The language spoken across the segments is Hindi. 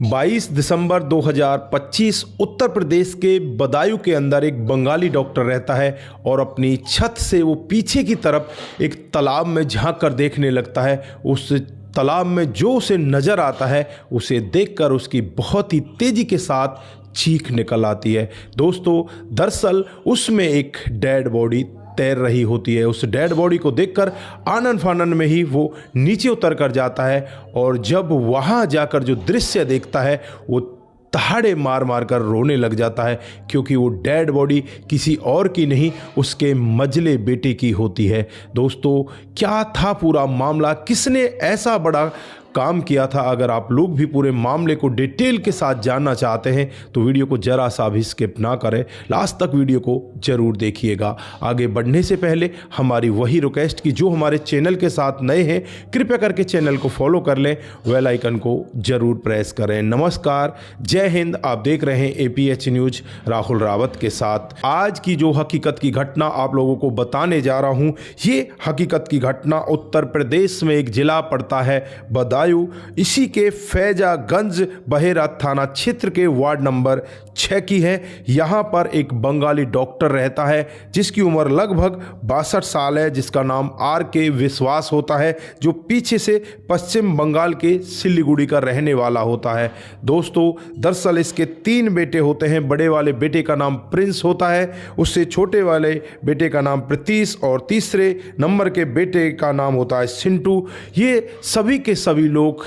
22 दिसंबर 2025 उत्तर प्रदेश के बदायूं के अंदर एक बंगाली डॉक्टर रहता है और अपनी छत से वो पीछे की तरफ एक तालाब में झांक कर देखने लगता है। उस तालाब में जो उसे नज़र आता है उसे देखकर उसकी बहुत ही तेज़ी के साथ चीख निकल आती है। दोस्तों, दरअसल उसमें एक डेड बॉडी तैर रही होती है। उस डेड बॉडी को देखकर आनन फानन में ही वो नीचे उतर कर जाता है और जब वहाँ जाकर जो दृश्य देखता है वो दहाड़े मार मार कर रोने लग जाता है, क्योंकि वो डेड बॉडी किसी और की नहीं उसके मजले बेटे की होती है। दोस्तों, क्या था पूरा मामला, किसने ऐसा बड़ा काम किया था? अगर आप लोग भी पूरे मामले को डिटेल के साथ जानना चाहते हैं तो वीडियो को जरा सा भी स्किप ना करें, लास्ट तक वीडियो को जरूर देखिएगा। आगे बढ़ने से पहले हमारी वही रिक्वेस्ट कि जो हमारे चैनल के साथ नए हैं कृपया करके चैनल को फॉलो कर लें, बेल आइकन को जरूर प्रेस करें। नमस्कार, जय हिंद। आप देख रहे हैं APH न्यूज राहुल रावत के साथ। आज की जो हकीकत की घटना आप लोगों को बताने जा रहा हूँ, ये हकीकत की घटना उत्तर प्रदेश में एक जिला पड़ता है बदायूं, इसी के फैजागंज बहेरा थाना क्षेत्र के वार्ड नंबर 6 की है। यहाँ पर एक बंगाली डॉक्टर रहता है जिसकी उम्र लगभग 62 साल है, जिसका नाम RK विश्वास होता है, जो पीछे से पश्चिम बंगाल के सिलीगुड़ी का रहने वाला होता है। दोस्तों, दरअसल इसके 3 बेटे होते हैं। बड़े वाले बेटे का नाम प्रिंस होता है, उससे छोटे वाले बेटे का नाम प्रतीश और तीसरे नंबर के बेटे का नाम होता है सिंटू। ये सभी के सभी लोग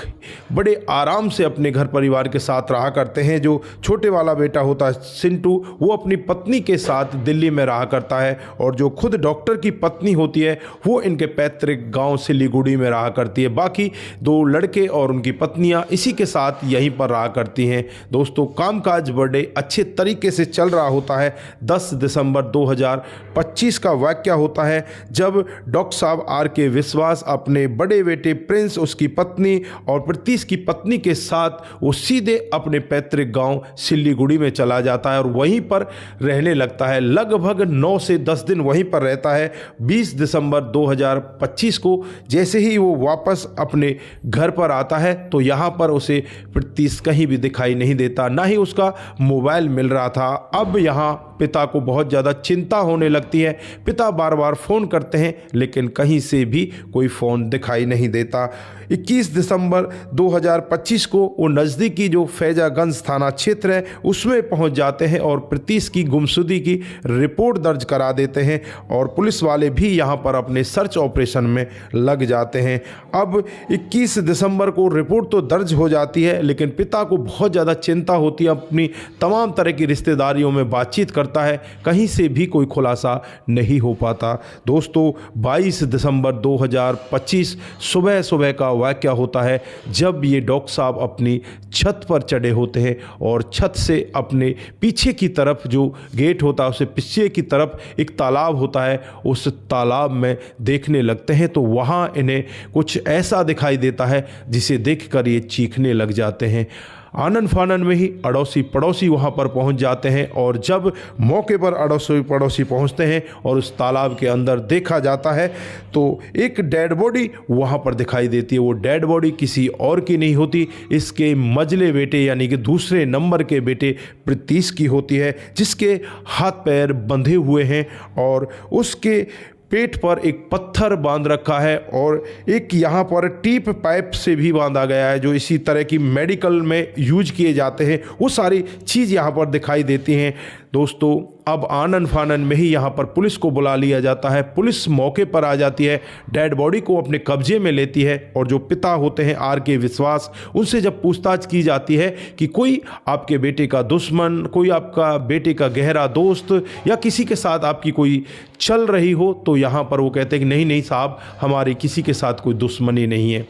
बड़े आराम से अपने घर परिवार के साथ रहा करते हैं। जो छोटे वाला बेटा होता है सिंटू, वो अपनी पत्नी के साथ दिल्ली में रहा करता है और जो खुद डॉक्टर की पत्नी होती है वो इनके पैतृक गांव सिलीगुड़ी में रहा करती है। बाकी 2 लड़के और उनकी पत्नियां इसी के साथ यहीं पर रहा करती हैं। दोस्तों, कामकाज बड़े अच्छे तरीके से चल रहा होता है। 10 दिसंबर 2025 का वाकया होता है जब डॉक्टर साहब RK विश्वास अपने बड़े बेटे प्रिंस, उसकी पत्नी और प्रतीश की पत्नी के साथ वो सीधे अपने पैतृक गांव सिलीगुड़ी में चला जाता है और वहीं पर रहने लगता है। लगभग 9 से 10 दिन वहीं पर रहता है। 20 दिसंबर 2025 को जैसे ही वो वापस अपने घर पर आता है तो यहाँ पर उसे प्रतीश कहीं भी दिखाई नहीं देता, ना ही उसका मोबाइल मिल रहा था। अब यहाँ पिता को बहुत ज़्यादा चिंता होने लगती है। पिता बार बार फ़ोन करते हैं लेकिन कहीं से भी कोई फ़ोन दिखाई नहीं देता। 21 दिसंबर 2025 को वो नज़दीकी जो फैजागंज थाना क्षेत्र है उसमें पहुंच जाते हैं और प्रतीश की गुमशुदगी की रिपोर्ट दर्ज करा देते हैं और पुलिस वाले भी यहां पर अपने सर्च ऑपरेशन में लग जाते हैं। अब 21 दिसंबर को रिपोर्ट तो दर्ज हो जाती है लेकिन पिता को बहुत ज़्यादा चिंता होती है। अपनी तमाम तरह की रिश्तेदारियों में बातचीत करता है, कहीं से भी कोई खुलासा नहीं हो पाता। दोस्तों, 22 दिसंबर 2025 सुबह सुबह का वाकया होता है जब ये डॉक्टर साहब अपनी छत पर चढ़े होते हैं और छत से अपने पीछे की तरफ जो गेट होता है उससे पीछे की तरफ एक तालाब होता है, उस तालाब में देखने लगते हैं तो वहाँ इन्हें कुछ ऐसा दिखाई देता है जिसे देखकर ये चीखने लग जाते हैं। आनन फानन में ही अड़ोसी पड़ोसी वहाँ पर पहुँच जाते हैं और जब मौके पर अड़ोसी पड़ोसी पहुँचते हैं और उस तालाब के अंदर देखा जाता है तो एक डेड बॉडी वहाँ पर दिखाई देती है। वो डेड बॉडी किसी और की नहीं होती, इसके मजले बेटे यानी कि दूसरे नंबर के बेटे प्रतीश की होती है, जिसके हाथ पैर बंधे हुए हैं और उसके पेट पर एक पत्थर बांध रखा है और एक यहाँ पर टीप पाइप से भी बांधा गया है, जो इसी तरह की मेडिकल में यूज किए जाते हैं। वो सारी चीज़ यहाँ पर दिखाई देती हैं। दोस्तों, अब आनन फानन में ही यहाँ पर पुलिस को बुला लिया जाता है। पुलिस मौके पर आ जाती है, डेड बॉडी को अपने कब्जे में लेती है और जो पिता होते हैं RK विश्वास, उनसे जब पूछताछ की जाती है कि कोई आपके बेटे का दुश्मन, कोई आपका बेटे का गहरा दोस्त या किसी के साथ आपकी कोई चल रही हो, तो यहाँ पर वो कहते हैं कि नहीं नहीं साहब, हमारी किसी के साथ कोई दुश्मनी नहीं है।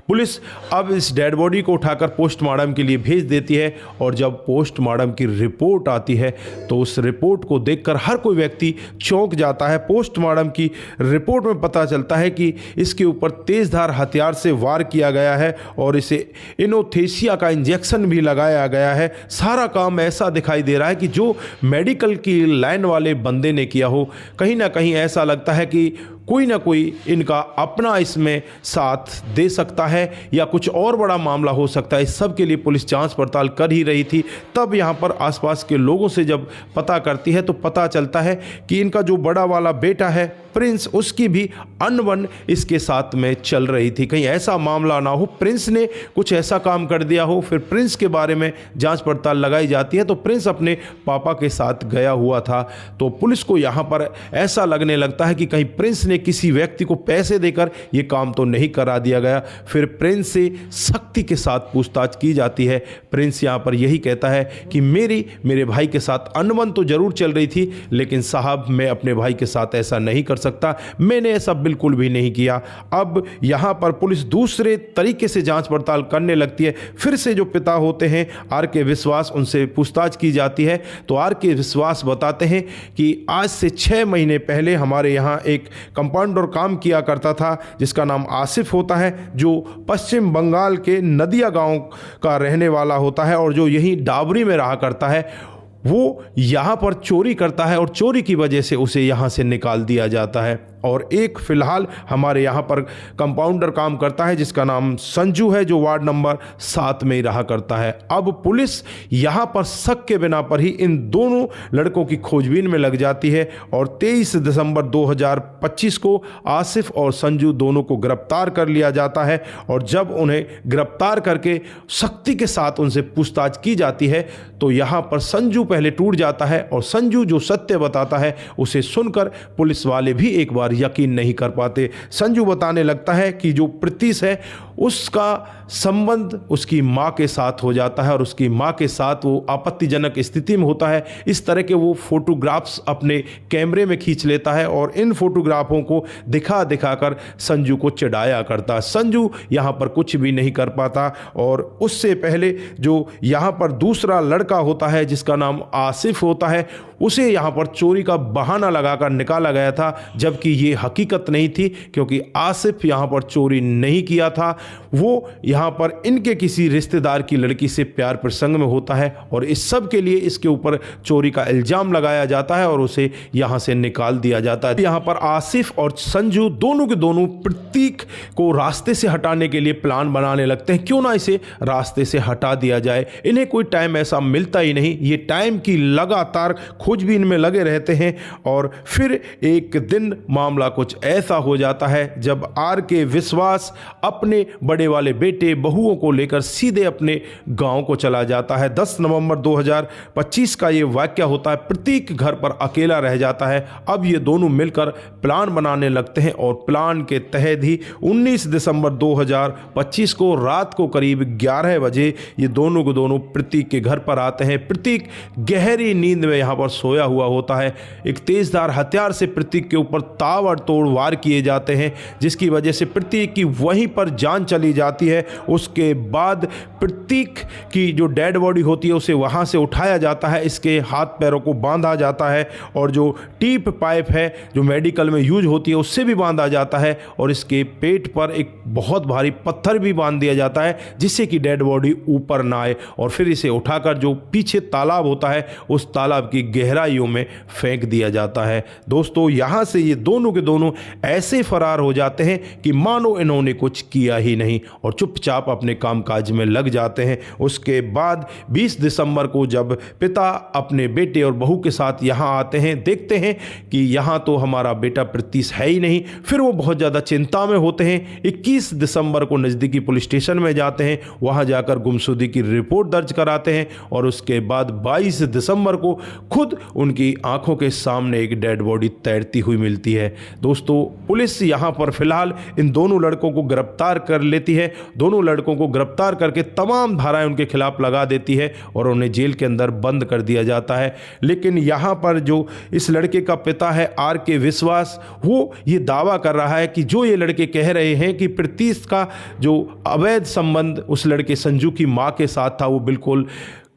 पुलिस अब इस डेड बॉडी को उठाकर पोस्टमार्टम के लिए भेज देती है और जब पोस्टमार्टम की रिपोर्ट आती है तो उस रिपोर्ट को देखकर हर कोई व्यक्ति चौंक जाता है। पोस्टमार्टम की रिपोर्ट में पता चलता है कि इसके ऊपर तेज़धार हथियार से वार किया गया है और इसे एनोस्थेसिया का इंजेक्शन भी लगाया गया है। सारा काम ऐसा दिखाई दे रहा है कि जो मेडिकल की लाइन वाले बंदे ने किया हो। कहीं ना कहीं ऐसा लगता है कि कोई ना कोई इनका अपना इसमें साथ दे सकता है या कुछ और बड़ा मामला हो सकता है। इस सब के लिए पुलिस जांच पड़ताल कर ही रही थी। तब यहाँ पर आसपास के लोगों से जब पता करती है तो पता चलता है कि इनका जो बड़ा वाला बेटा है प्रिंस, उसकी भी अनबन इसके साथ में चल रही थी। कहीं ऐसा मामला ना हो प्रिंस ने कुछ ऐसा काम कर दिया हो। फिर प्रिंस के बारे में जांच पड़ताल लगाई जाती है तो प्रिंस अपने पापा के साथ गया हुआ था। तो पुलिस को यहाँ पर ऐसा लगने लगता है कि कहीं प्रिंस ने किसी व्यक्ति को पैसे देकर ये काम तो नहीं करा दिया गया। फिर प्रिंस से सख्ती के साथ पूछताछ की जाती है। प्रिंस यहाँ पर यही कहता है कि मेरे भाई के साथ अनबन तो जरूर चल रही थी, लेकिन साहब मैं अपने भाई के साथ ऐसा नहीं कर सकता, मैंने ऐसा बिल्कुल भी नहीं किया। अब यहां पर पुलिस दूसरे तरीके से जांच पड़ताल करने लगती है। फिर से जो पिता होते हैं आर के विश्वास, उनसे पूछताछ की जाती है तो आर के विश्वास बताते हैं कि आज से 6 महीने पहले हमारे यहां एक कंपाउंडर काम किया करता था जिसका नाम आसिफ होता है, जो पश्चिम बंगाल के नदिया गांव का रहने वाला होता है और जो यहीं डाबरी में रहा करता है। वो यहाँ पर चोरी करता है और चोरी की वजह से उसे यहाँ से निकाल दिया जाता है। और एक फ़िलहाल हमारे यहाँ पर कंपाउंडर काम करता है जिसका नाम संजू है, जो वार्ड नंबर 7 में ही रहा करता है। अब पुलिस यहाँ पर शक के बिना पर ही इन दोनों लड़कों की खोजबीन में लग जाती है और 23 दिसंबर 2025 को आसिफ और संजू दोनों को गिरफ्तार कर लिया जाता है। और जब उन्हें गिरफ्तार करके सख्ती के साथ उनसे पूछताछ की जाती है तो यहाँ पर संजू पहले टूट जाता है और संजू जो सत्य बताता है उसे सुनकर पुलिस वाले भी एक बार यकीन नहीं कर पाते। संजू बताने लगता है कि जो प्रीतिश है उसका संबंध उसकी माँ के साथ हो जाता है और उसकी माँ के साथ वो आपत्तिजनक स्थिति में होता है। इस तरह के वो फोटोग्राफ्स अपने कैमरे में खींच लेता है और इन फोटोग्राफों को दिखा दिखाकर संजू को चिढ़ाया करता है। संजू यहाँ पर कुछ भी नहीं कर पाता और उससे पहले जो यहाँ पर दूसरा लड़का होता है जिसका नाम आसिफ होता है, उसे यहाँ पर चोरी का बहाना लगाकर निकाला गया था, जबकि ये हकीकत नहीं थी क्योंकि आसिफ यहाँ पर चोरी नहीं किया था। वो यहाँ पर इनके किसी रिश्तेदार की लड़की से प्यार प्रसंग में होता है और इस सब के लिए इसके ऊपर चोरी का इल्जाम लगाया जाता है और उसे यहाँ से निकाल दिया जाता है। यहाँ पर आसिफ और संजू दोनों के दोनों प्रतीक को रास्ते से हटाने के लिए प्लान बनाने लगते हैं। क्यों ना इसे रास्ते से हटा दिया जाए। इन्हें कोई टाइम ऐसा मिलता ही नहीं, ये टाइम की लगातार खोजबीन में लगे रहते हैं। और फिर एक दिन मामला कुछ ऐसा हो जाता है जब आर के विश्वास अपने बड़े वाले बेटे बहुओं को लेकर सीधे अपने गांव को चला जाता है। 10 नवंबर 2025 का ये वाकया होता है। प्रतीक घर पर अकेला रह जाता है। अब ये दोनों मिलकर प्लान बनाने लगते हैं और प्लान के तहत ही 19 दिसंबर 2025 को रात को करीब 11 बजे ये दोनों के दोनों प्रतीक के घर पर आते हैं। प्रतीक गहरी नींद में यहाँ पर सोया हुआ होता है। एक तेजधार हथियार से प्रतीक के ऊपर ताबड़तोड़ वार किए जाते हैं जिसकी वजह से प्रतीक की वहीं पर जान चली जाती है। उसके बाद प्रतीक की जो डेड बॉडी होती है उसे वहां से उठाया जाता है, इसके हाथ पैरों को बांधा जाता है और जो टीप पाइप है जो मेडिकल में यूज होती है उससे भी बांधा जाता है और इसके पेट पर एक बहुत भारी पत्थर भी बांध दिया जाता है जिससे कि डेड बॉडी ऊपर ना आए। और फिर इसे उठाकर जो पीछे तालाब होता है उस तालाब की गहराइयों में फेंक दिया जाता है। दोस्तों, यहां से ये दोनों के दोनों ऐसे फरार हो जाते हैं कि मानो इन्होंने कुछ किया ही नहीं और चुपचाप अपने कामकाज में लग जाते हैं। उसके बाद 20 दिसंबर को जब पिता अपने बेटे और बहू के साथ यहाँ आते हैं, देखते हैं कि यहाँ तो हमारा बेटा प्रीतिश है ही नहीं। फिर वो बहुत ज़्यादा चिंता में होते हैं। 21 दिसंबर को नज़दीकी पुलिस स्टेशन में जाते हैं, वहाँ जाकर गुमशुदगी की रिपोर्ट दर्ज कराते हैं और उसके बाद 22 दिसंबर को खुद उनकी आंखों के सामने एक डेड बॉडी तैरती हुई मिलती है। दोस्तों, पुलिस यहाँ पर फिलहाल इन दोनों लड़कों को गिरफ्तार कर लेती है। दोनों लड़कों को गिरफ्तार करके तमाम धाराएं उनके खिलाफ लगा देती है और उन्हें जेल के अंदर बंद कर दिया जाता है। लेकिन यहाँ पर जो इस लड़के का पिता है आर के विश्वास, वो ये दावा कर रहा है कि जो ये लड़के कह रहे हैं कि प्रीतिश का जो अवैध संबंध उस लड़के संजू की माँ के साथ था वो बिल्कुल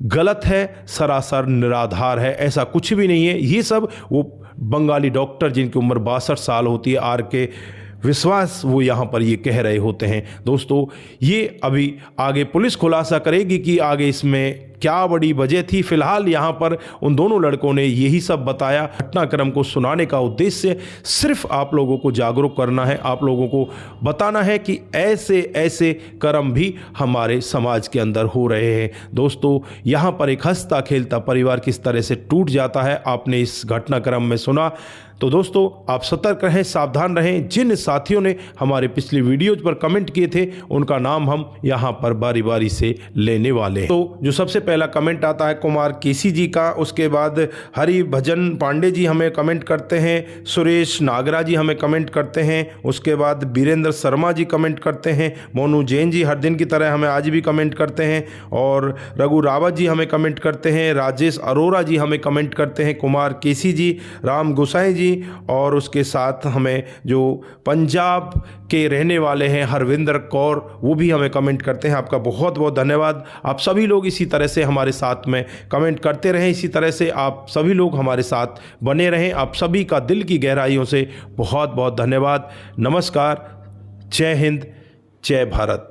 गलत है, सरासर निराधार है। ऐसा कुछ भी नहीं है। ये सब वो बंगाली डॉक्टर जिनकी उम्र 62 साल होती है, आर के विश्वास, वो यहाँ पर ये कह रहे होते हैं। दोस्तों, ये अभी आगे पुलिस खुलासा करेगी कि आगे इसमें क्या बड़ी वजह थी। फिलहाल यहाँ पर उन दोनों लड़कों ने यही सब बताया। घटनाक्रम को सुनाने का उद्देश्य सिर्फ आप लोगों को जागरूक करना है, आप लोगों को बताना है कि ऐसे ऐसे कर्म भी हमारे समाज के अंदर हो रहे हैं। दोस्तों, यहाँ पर एक हंसता खेलता परिवार किस तरह से टूट जाता है, आपने इस घटनाक्रम में सुना। तो दोस्तों, आप सतर्क रहें, सावधान रहें। जिन साथियों ने हमारे पिछली वीडियोज पर कमेंट किए थे उनका नाम हम यहाँ पर बारी बारी से लेने वाले हैं। तो जो सबसे पहला कमेंट आता है कुमार केसी जी का, उसके बाद हरिभजन पांडे जी हमें कमेंट करते हैं, सुरेश नागरा जी हमें कमेंट करते हैं, उसके बाद बीरेंद्र शर्मा जी कमेंट करते हैं, मोनू जैन जी हर दिन की तरह हमें आज भी कमेंट करते हैं, और रघु रावत जी हमें कमेंट करते हैं, राजेश अरोरा जी हमें कमेंट करते हैं, कुमार केसी जी, राम गोसाई जी, और उसके साथ हमें जो पंजाब के रहने वाले हैं हरविंदर कौर, वो भी हमें कमेंट करते हैं। आपका बहुत बहुत धन्यवाद। आप सभी लोग इसी तरह से हमारे साथ में कमेंट करते रहें, इसी तरह से आप सभी लोग हमारे साथ बने रहें। आप सभी का दिल की गहराइयों से बहुत बहुत धन्यवाद। नमस्कार, जय हिंद, जय भारत।